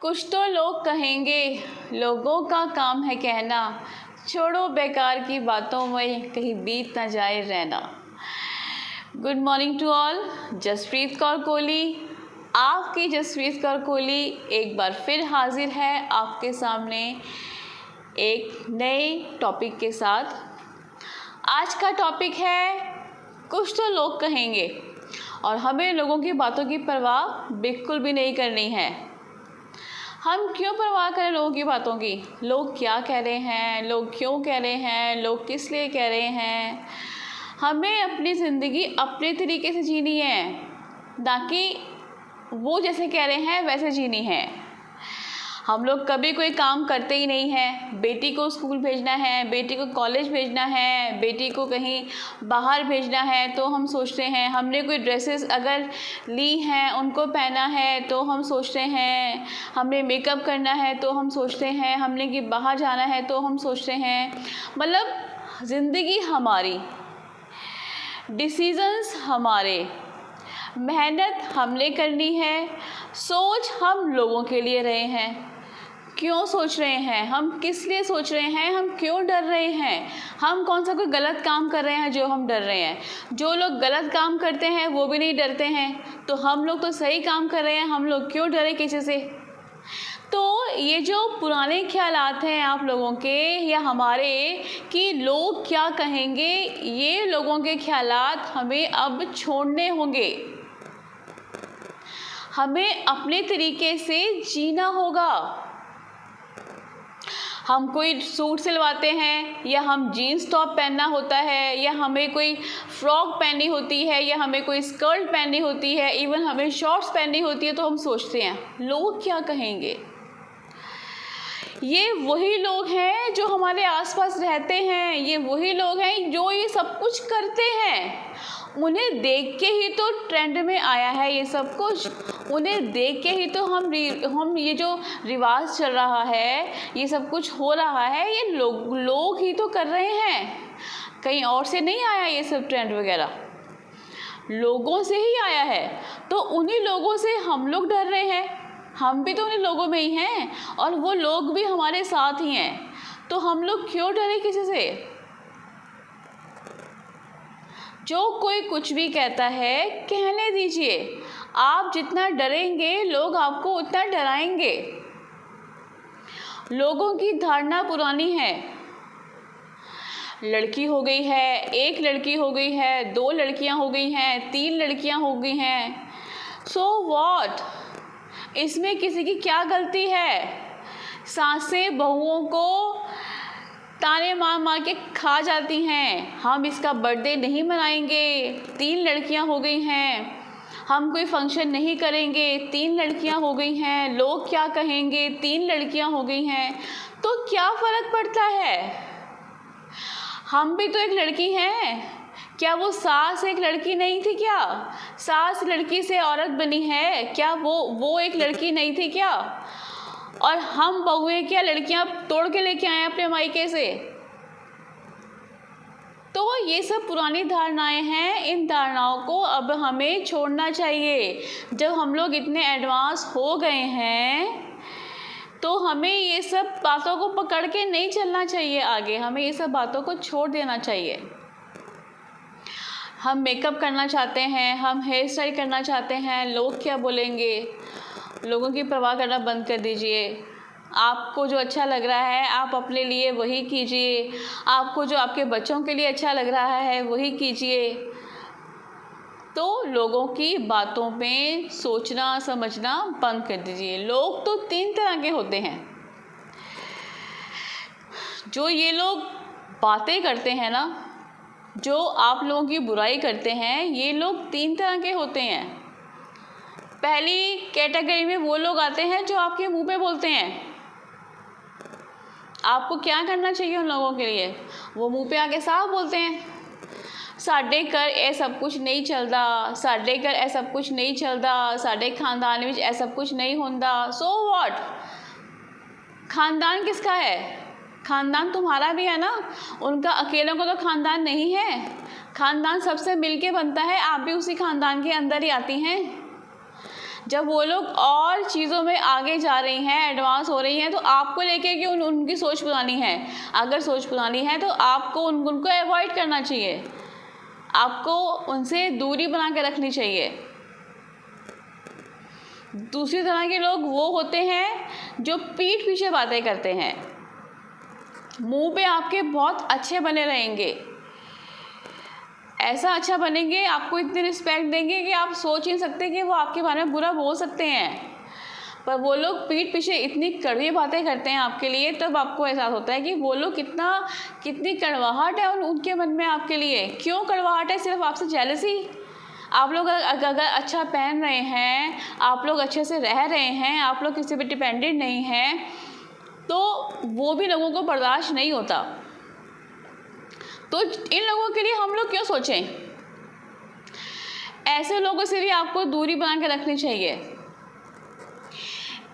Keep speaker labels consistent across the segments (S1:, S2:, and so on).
S1: कुछ तो लोग कहेंगे, लोगों का काम है कहना, छोड़ो बेकार की बातों में कहीं बीत ना जाए रहना। Good morning to all. Jaspreet Kaur Kohli, आपकी जसप्रीत कौर कोहली एक बार फिर हाजिर है आपके सामने एक नए टॉपिक के साथ। आज का टॉपिक है कुछ तो लोग कहेंगे, और हमें लोगों की बातों की परवाह बिल्कुल भी नहीं करनी है। हम क्यों परवाह करें लोगों की बातों की? लोग क्या कह रहे हैं, लोग क्यों कह रहे हैं, लोग किस लिए कह रहे हैं। हमें अपनी ज़िंदगी अपने तरीके से जीनी है, ना कि वो जैसे कह रहे हैं वैसे जीनी है। हम लोग कभी कोई काम करते ही नहीं हैं। बेटी को स्कूल भेजना है, बेटी को कॉलेज भेजना है, बेटी को कहीं बाहर भेजना है तो हम सोचते हैं। हमने कोई ड्रेसेस अगर ली हैं उनको पहना है तो हम सोचते हैं। हमने मेकअप करना है तो हम सोचते हैं। हमने कि बाहर जाना है तो हम सोचते हैं। मतलब ज़िंदगी हमारी, डिसीजंस हमारे, मेहनत हमने करनी है, सोच हम लोगों के लिए रहे हैं। क्यों सोच रहे हैं, हम किस लिए सोच रहे हैं, हम क्यों डर रहे हैं, हम कौन सा कोई गलत काम कर रहे हैं जो हम डर रहे हैं। जो लोग गलत काम करते हैं वो भी नहीं डरते हैं, तो हम लोग तो सही काम कर रहे हैं, हम लोग क्यों डरे किसी से। तो ये जो पुराने ख्यालात हैं आप लोगों के या हमारे कि लोग क्या कहेंगे, ये लोगों के ख्यालात हमें अब छोड़ने होंगे। हमें अपने तरीके से जीना होगा। हम कोई सूट सिलवाते हैं या हम जीन्स टॉप पहनना होता है या हमें कोई फ्रॉक पहननी होती है या हमें कोई स्कर्ट पहननी होती है, इवन हमें शॉर्ट्स पहननी होती है, तो हम सोचते हैं लोग क्या कहेंगे। ये वही लोग हैं जो हमारे आसपास रहते हैं, ये वही लोग हैं जो ये सब कुछ करते हैं। उन्हें देख के ही तो ट्रेंड में आया है ये सब कुछ। उन्हें देख के ही तो हम ये जो रिवाज चल रहा है, ये सब कुछ हो रहा है, ये लोग ही तो कर रहे हैं। कहीं और से नहीं आया ये सब ट्रेंड वगैरह, लोगों से ही आया है। तो उन्हीं लोगों से हम लोग डर रहे हैं। हम भी तो उन्हीं लोगों में ही हैं और वो लोग भी हमारे साथ ही हैं। तो हम लोग क्यों डरे किसी से। जो कोई कुछ भी कहता है कहने दीजिए। आप जितना डरेंगे लोग आपको उतना डराएंगे। लोगों की धारणा पुरानी है। लड़की हो गई है, एक लड़की हो गई है, दो लड़कियां हो गई हैं, तीन लड़कियां हो गई हैं, सो व्हाट, इसमें किसी की क्या गलती है। सासें बहुओं को ताने मार के खा जाती हैं। हम इसका बर्थडे नहीं मनाएंगे, तीन लड़कियां हो गई हैं। हम कोई फंक्शन नहीं करेंगे, तीन लड़कियां हो गई हैं। लोग क्या कहेंगे, तीन लड़कियां हो गई हैं। तो क्या फ़र्क पड़ता है। हम भी तो एक लड़की हैं। क्या वो सास एक लड़की नहीं थी क्या? सास लड़की से औरत बनी है, क्या वो एक लड़की नहीं थी क्या? और हम बहुएं क्या लड़कियां तोड़ के लेके आए अपने मायके से। तो ये सब पुरानी धारणाएं हैं। इन धारणाओं को अब हमें छोड़ना चाहिए। जब हम लोग इतने एडवांस हो गए हैं तो हमें ये सब बातों को पकड़ के नहीं चलना चाहिए आगे। हमें ये सब बातों को छोड़ देना चाहिए। हम मेकअप करना चाहते हैं, हम हेयर स्टाइल करना चाहते हैं, लोग क्या बोलेंगे, लोगों की परवाह करना बंद कर दीजिए। आपको जो अच्छा लग रहा है आप अपने लिए वही कीजिए। आपको जो आपके बच्चों के लिए अच्छा लग रहा है वही कीजिए। तो लोगों की बातों में सोचना समझना बंद कर दीजिए। लोग तो तीन तरह के होते हैं। जो ये लोग बातें करते हैं ना, जो आप लोगों की बुराई करते हैं, ये लोग तीन तरह के होते हैं। पहली कैटेगरी में वो लोग आते हैं जो आपके मुंह पे बोलते हैं। आपको क्या करना चाहिए उन लोगों के लिए? वो मुंह पे आके साफ बोलते हैं, साढ़े घर ए सब कुछ नहीं चलता, साढ़े घर ए सब कुछ नहीं चलता, साढ़े खानदान में ए सब कुछ नहीं होता। सो व्हाट, खानदान किसका है? खानदान तुम्हारा भी है ना। उनका अकेलों का तो खानदान नहीं है। खानदान सबसे मिलके बनता है। आप भी उसी खानदान के अंदर ही आती हैं। जब वो लोग और चीज़ों में आगे जा रही हैं, एडवांस हो रही हैं, तो आपको लेके कि उनकी सोच पुरानी है। अगर सोच पुरानी है तो आपको उनको अवॉइड करना चाहिए, आपको उनसे दूरी बना के रखनी चाहिए। दूसरी तरह के लोग वो होते हैं जो पीठ पीछे बातें करते हैं, मुंह पे आपके बहुत अच्छे बने रहेंगे, ऐसा अच्छा बनेंगे, आपको इतनी रिस्पेक्ट देंगे कि आप सोच ही नहीं सकते कि वो आपके बारे में बुरा बोल सकते हैं। पर वो लोग पीठ पीछे इतनी कड़वी बातें करते हैं आपके लिए, तब आपको एहसास होता है कि वो लोग कितनी कड़वाहट है उनके मन में आपके लिए। क्यों कड़वाहट है? सिर्फ आपसे जेलसी। आप लोग अगर अच्छा पहन रहे हैं, आप लोग अच्छे से रह रहे हैं, आप लोग किसी पे डिपेंडेंट नहीं हैं, तो वो भी लोगों को बर्दाश्त नहीं होता। तो इन लोगों के लिए हम लोग क्यों सोचें? ऐसे लोगों से भी आपको दूरी बना के रखनी चाहिए।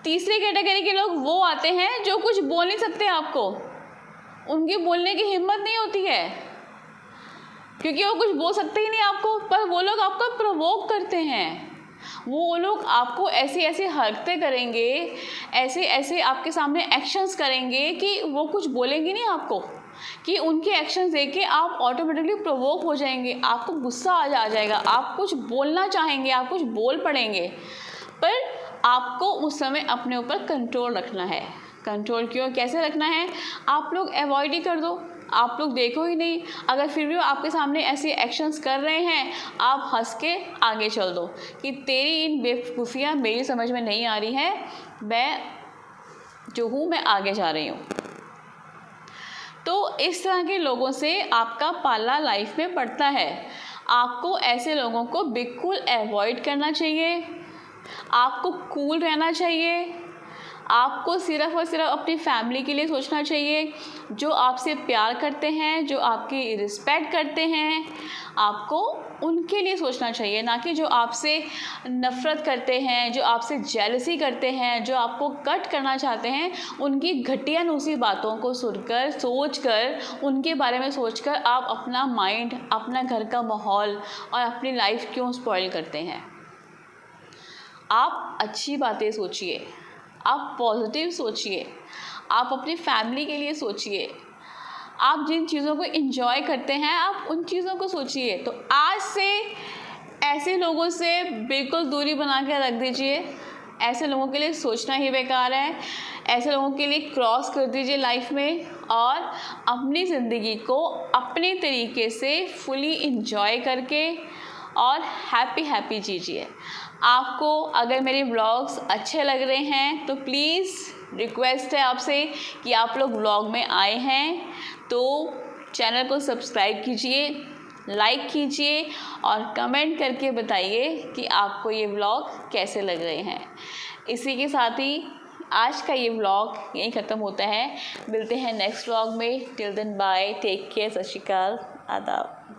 S1: तीसरी कैटेगरी के लोग वो आते हैं जो कुछ बोल नहीं सकते आपको, उनकी बोलने की हिम्मत नहीं होती है, क्योंकि वो कुछ बोल सकते ही नहीं आपको, पर वो लोग आपको प्रोवोक करते हैं। वो लोग आपको ऐसी ऐसी हरकतें करेंगे, ऐसे ऐसे आपके सामने एक्शंस करेंगे कि वो कुछ बोलेंगे नहीं आपको, कि उनके एक्शंस देख के आप ऑटोमेटिकली प्रोवोक हो जाएंगे, आपको गुस्सा आ जाएगा, आप कुछ बोलना चाहेंगे, आप कुछ बोल पड़ेंगे, पर आपको उस समय अपने ऊपर कंट्रोल रखना है। कंट्रोल क्यों, कैसे रखना है? आप लोग अवॉइड ही कर दो, आप लोग देखो ही नहीं। अगर फिर भी वो आपके सामने ऐसे एक्शंस कर रहे हैं, आप हंस के आगे चल दो कि तेरी इन बेवकूफ़ियाँ मेरी समझ में नहीं आ रही हैं, मैं जो हूँ मैं आगे जा रही हूँ। तो इस तरह के लोगों से आपका पाला लाइफ में पड़ता है। आपको ऐसे लोगों को बिल्कुल अवॉइड करना चाहिए, आपको कूल रहना चाहिए, आपको सिर्फ़ और सिर्फ अपनी फैमिली के लिए सोचना चाहिए, जो आपसे प्यार करते हैं, जो आपकी रिस्पेक्ट करते हैं, आपको उनके लिए सोचना चाहिए, ना कि जो आपसे नफ़रत करते हैं, जो आपसे जेलसी करते हैं, जो आपको कट करना चाहते हैं। उनकी घटिया नुसी बातों को सुनकर, सोचकर, उनके बारे में सोचकर आप अपना माइंड, अपना घर का माहौल और अपनी लाइफ क्यों स्पॉइल करते हैं? आप अच्छी बातें सोचिए, आप पॉजिटिव सोचिए, आप अपनी फैमिली के लिए सोचिए, आप जिन चीज़ों को एंजॉय करते हैं आप उन चीज़ों को सोचिए। तो आज से ऐसे लोगों से बिल्कुल दूरी बना के रख दीजिए, ऐसे लोगों के लिए सोचना ही बेकार है, ऐसे लोगों के लिए क्रॉस कर दीजिए लाइफ में, और अपनी ज़िंदगी को अपने तरीके से फुली एंजॉय करके और हैप्पी जीजिए। आपको अगर मेरे व्लॉग्स अच्छे लग रहे हैं तो प्लीज़ रिक्वेस्ट है आपसे कि आप लोग व्लॉग में आए हैं तो चैनल को सब्सक्राइब कीजिए, लाइक कीजिए और कमेंट करके बताइए कि आपको ये व्लॉग कैसे लग रहे हैं। इसी के साथ ही आज का ये व्लॉग यहीं ख़त्म होता है। मिलते हैं नेक्स्ट व्लॉग में। Till then bye, take care, सत श्री अकाल, आदाब।